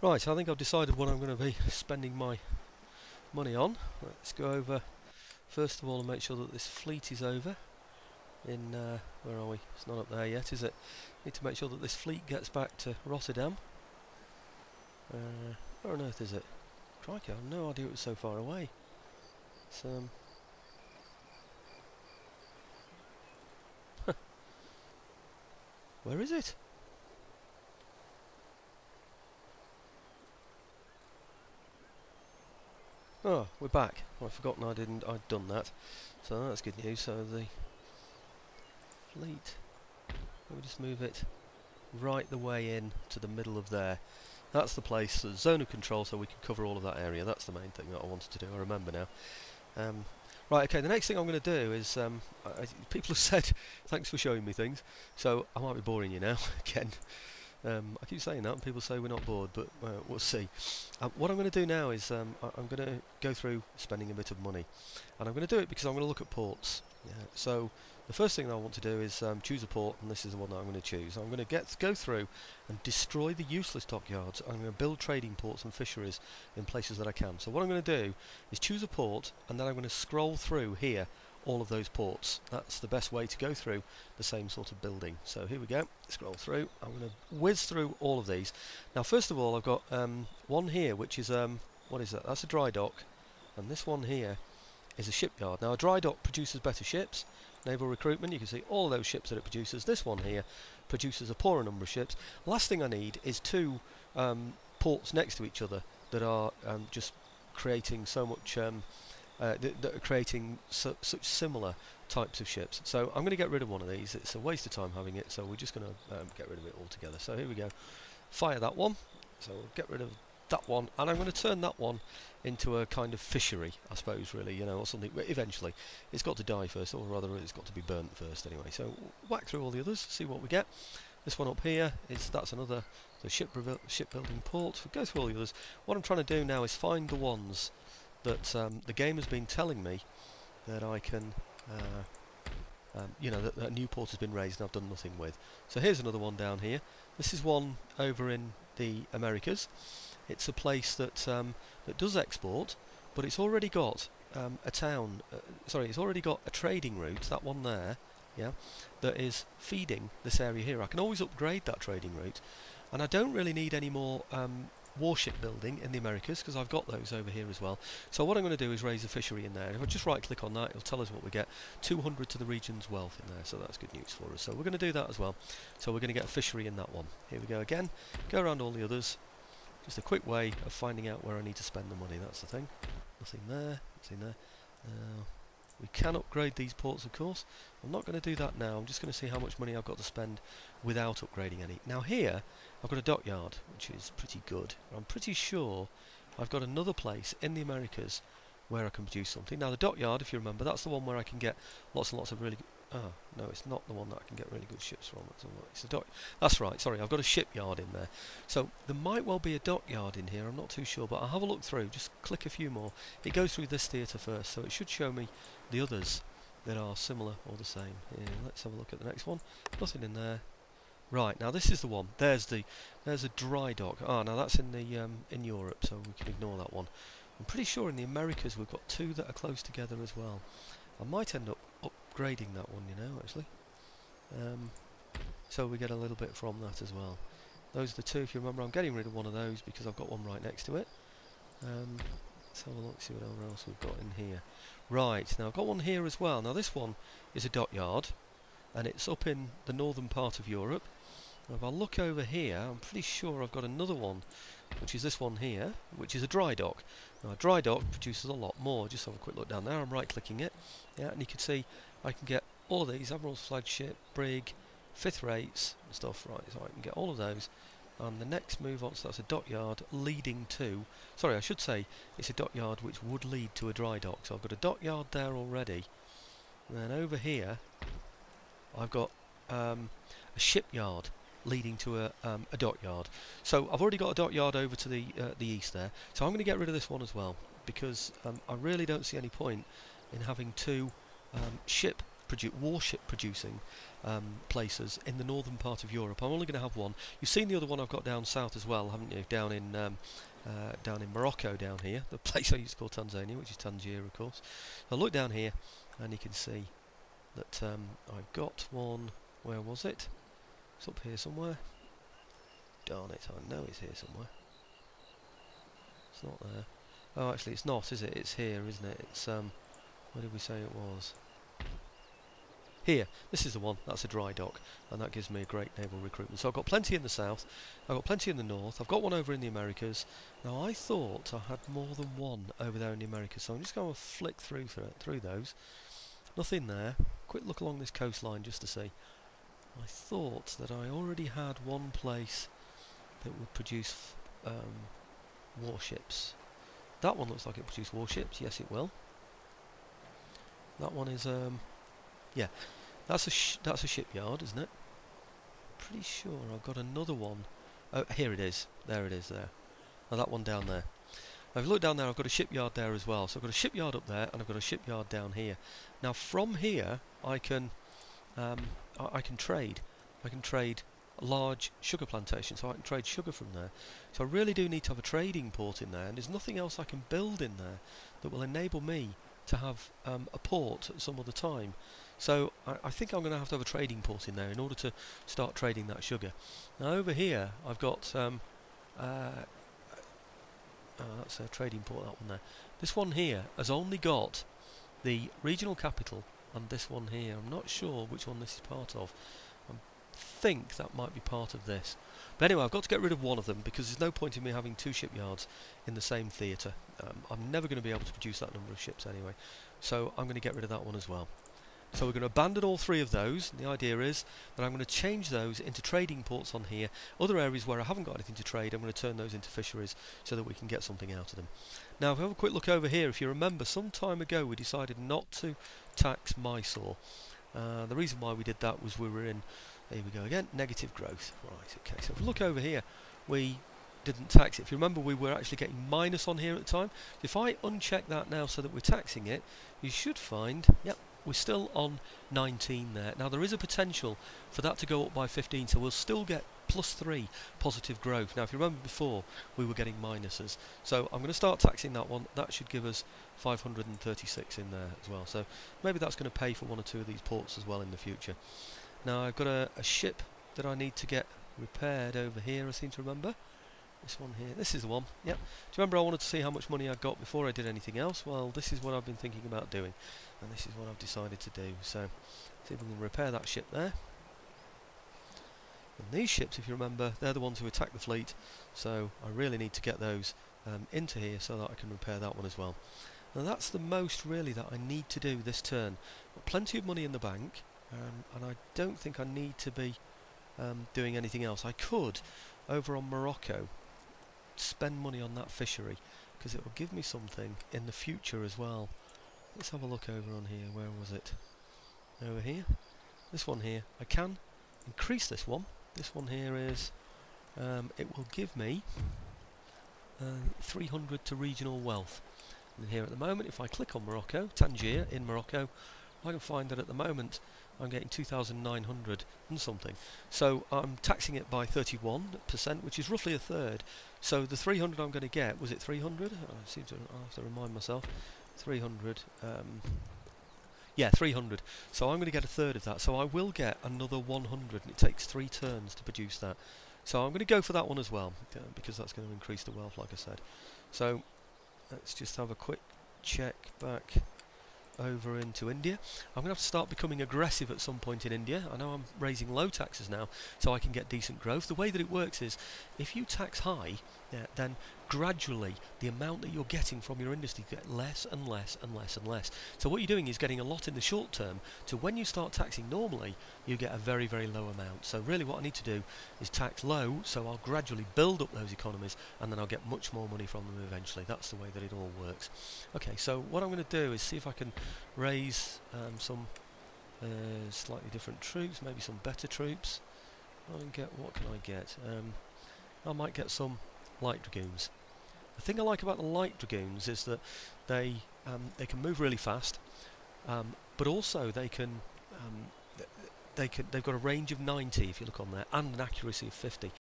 Right, I think I've decided what I'm going to be spending my money on. Let's go over first of all and make sure that this fleet is over in, where are we? It's not up there yet, is it? Need to make sure that this fleet gets back to Rotterdam. Where on earth is it? Crikey, I have no idea it was so far away. It's, where is it? Oh, we're back. I've forgotten I'd done that. So that's good news. So the fleet, let me just move it right the way in to the middle of there. That's the place, the zone of control, so we can cover all of that area. That's the main thing that I wanted to do. I remember now. Right, okay, the next thing I'm going to do is, people have said, thanks for showing me things, so I might be boring you now, again. I keep saying that and people say we're not bored, but we'll see. What I'm going to do now is I'm going to go through spending a bit of money, and I'm going to do it because I'm going to look at ports. Yeah. So the first thing that I want to do is choose a port, and this is the one that I'm going to choose. I'm going to go through and destroy the useless dockyards. I'm going to build trading ports and fisheries in places that I can. So what I'm going to do is choose a port, and then I'm going to scroll through here all of those ports. That's the best way to go through the same sort of building. So here we go, scroll through. I'm going to whiz through all of these. Now first of all I've got one here which is, what is that? That's a dry dock, and this one here is a shipyard. Now a dry dock produces better ships, naval recruitment, you can see all of those ships that it produces. This one here produces a poorer number of ships. Last thing I need is two ports next to each other that are just creating so much that are creating such similar types of ships. So I'm going to get rid of one of these. It's a waste of time having it, so we're just going to get rid of it altogether. So here we go. Fire that one. So we'll get rid of that one, and I'm going to turn that one into a kind of fishery, I suppose, really, you know, or something. Eventually, it's got to die first, or rather, it's got to be burnt first anyway. So whack through all the others, see what we get. This one up here that's another shipbuilding port. We'll go through all the others. What I'm trying to do now is find the ones that the game has been telling me that I can, you know, that a new port has been raised and I've done nothing with. So here's another one down here. This is one over in the Americas. It's a place that that does export, but it's already got a town. Sorry, it's already got a trading route. That one there, yeah, that is feeding this area here. I can always upgrade that trading route, and I don't really need any more warship building in the Americas because I've got those over here as well. So what I'm going to do is raise a fishery in there. If I just right click on that, it'll tell us what we get. 200 to the region's wealth in there, so that's good news for us. So we're going to do that as well. So we're going to get a fishery in that one. Here we go again. Go around all the others. Just a quick way of finding out where I need to spend the money, that's the thing. Nothing there, nothing there. We can upgrade these ports, of course. I'm not going to do that now. I'm just going to see how much money I've got to spend without upgrading any. Now here, I've got a dockyard, which is pretty good. I'm pretty sure I've got another place in the Americas where I can produce something. Now the dockyard, if you remember, that's the one where I can get lots and lots of really good... Oh, no, it's not the one that I can get really good ships from. It's a dock. That's right, sorry, I've got a shipyard in there. So there might well be a dockyard in here, I'm not too sure, but I'll have a look through, just click a few more. It goes through this theatre first, so it should show me the others that are similar or the same. Yeah, let's have a look at the next one. Nothing in there. Right, now this is the one. There's a dry dock. Ah, now that's in the in Europe, so we can ignore that one. I'm pretty sure in the Americas we've got two that are close together as well. I might end up upgrading that one, you know, actually. So we get a little bit from that as well. Those are the two, if you remember. I'm getting rid of one of those because I've got one right next to it. Let's have a look, see what else we've got in here. Right, now I've got one here as well. Now this one is a dockyard, and it's up in the northern part of Europe. Now if I look over here, I'm pretty sure I've got another one, which is this one here, which is a dry dock. Now a dry dock produces a lot more. Just have a quick look down there. I'm right clicking it, yeah, and you can see I can get all of these: Admiral's flagship, brig, fifth rates and stuff. Right, so I can get all of those. And the next move on, so that's a dockyard leading to, sorry, I should say it's a dockyard which would lead to a dry dock. So I've got a dockyard there already, and then over here I've got a shipyard leading to a dockyard. So I've already got a dockyard over to the east there, so I'm going to get rid of this one as well, because I really don't see any point in having two warship producing places in the northern part of Europe. I'm only going to have one. You've seen the other one I've got down south as well, haven't you? Down in Morocco, down here, the place I used to call Tanzania, which is Tangier, of course. I'll look down here, and you can see that I've got one. Where was it? It's up here somewhere. Darn it! I know it's here somewhere. It's not there. Oh, actually, it's not, is it? It's here, isn't it? It's where did we say it was? Here, this is the one, that's a dry dock, and that gives me a great naval recruitment. So I've got plenty in the south, I've got plenty in the north, I've got one over in the Americas. Now I thought I had more than one over there in the Americas, so I'm just going to flick through those. Nothing there. Quick look along this coastline just to see. I thought that I already had one place that would produce warships. That one looks like it produces warships, yes it will. That one is, yeah. That's a shipyard, isn't it? Pretty sure I've got another one. Oh, here it is. There it is. There. Now that one down there. Now if you look down there, I've got a shipyard there as well. So I've got a shipyard up there, and I've got a shipyard down here. Now from here, I can trade. I can trade a large sugar plantation, so I can trade sugar from there. So I really do need to have a trading port in there, and there's nothing else I can build in there that will enable me to have a port at some other time. So I think I'm going to have a trading port in there in order to start trading that sugar. Now over here I've got that's a trading port, that one there. This one here has only got the regional capital and this one here. I'm not sure which one this is part of. I think that might be part of this. But anyway, I've got to get rid of one of them because there's no point in me having two shipyards in the same theatre. I'm never going to be able to produce that number of ships anyway. So I'm going to get rid of that one as well. So we're going to abandon all three of those. The idea is that I'm going to change those into trading ports on here. Other areas where I haven't got anything to trade, I'm going to turn those into fisheries so that we can get something out of them. Now if we have a quick look over here, if you remember, some time ago we decided not to tax Mysore. The reason why we did that was we were in, here we go again, negative growth. Right, okay, so if we look over here, we didn't tax it. If you remember, we were actually getting minus on here at the time. If I uncheck that now so that we're taxing it, you should find, yep, we're still on 19 there. Now there is a potential for that to go up by 15, so we'll still get +3 positive growth. Now if you remember before, we were getting minuses. So I'm going to start taxing that one. That should give us 536 in there as well. So maybe that's going to pay for one or two of these ports as well in the future. Now I've got a ship that I need to get repaired over here, I seem to remember. This one here, this is the one, yep. Do you remember I wanted to see how much money I got before I did anything else? Well, this is what I've been thinking about doing, and this is what I've decided to do. So, see if we can repair that ship there. And these ships, if you remember, they're the ones who attack the fleet, so I really need to get those into here so that I can repair that one as well. Now that's the most really that I need to do this turn. Got plenty of money in the bank, and I don't think I need to be doing anything else. I could, over on Morocco, spend money on that fishery because it will give me something in the future as well. Let's have a look over on here. Where was it? Over here. This one here. I can increase this one. This one here is it will give me 300 to regional wealth. And here at the moment, if I click on Morocco, Tangier in Morocco, I can find that at the moment I'm getting 2,900 and something. So I'm taxing it by 31%, which is roughly a third. So the 300 I'm going to get, was it 300? I'll have to remind myself. 300. Yeah, 300. So I'm going to get a third of that. So I will get another 100, and it takes 3 turns to produce that. So I'm going to go for that one as well, because that's going to increase the wealth, like I said. So let's just have a quick check back over into India. I'm going to have to start becoming aggressive at some point in India. I know I'm raising low taxes now so I can get decent growth. The way that it works is if you tax high, then gradually the amount that you're getting from your industry gets less and less and less and less. So what you're doing is getting a lot in the short term, to when you start taxing normally you get a very, very low amount. So really what I need to do is tax low, so I'll gradually build up those economies and then I'll get much more money from them eventually. That's the way that it all works. Okay, so what I'm going to do is see if I can raise some slightly different troops, maybe some better troops. What can I get? I might get some light dragoons. The thing I like about the light dragoons is that they can move really fast, but also they can they've got a range of 90 if you look on there, and an accuracy of 50.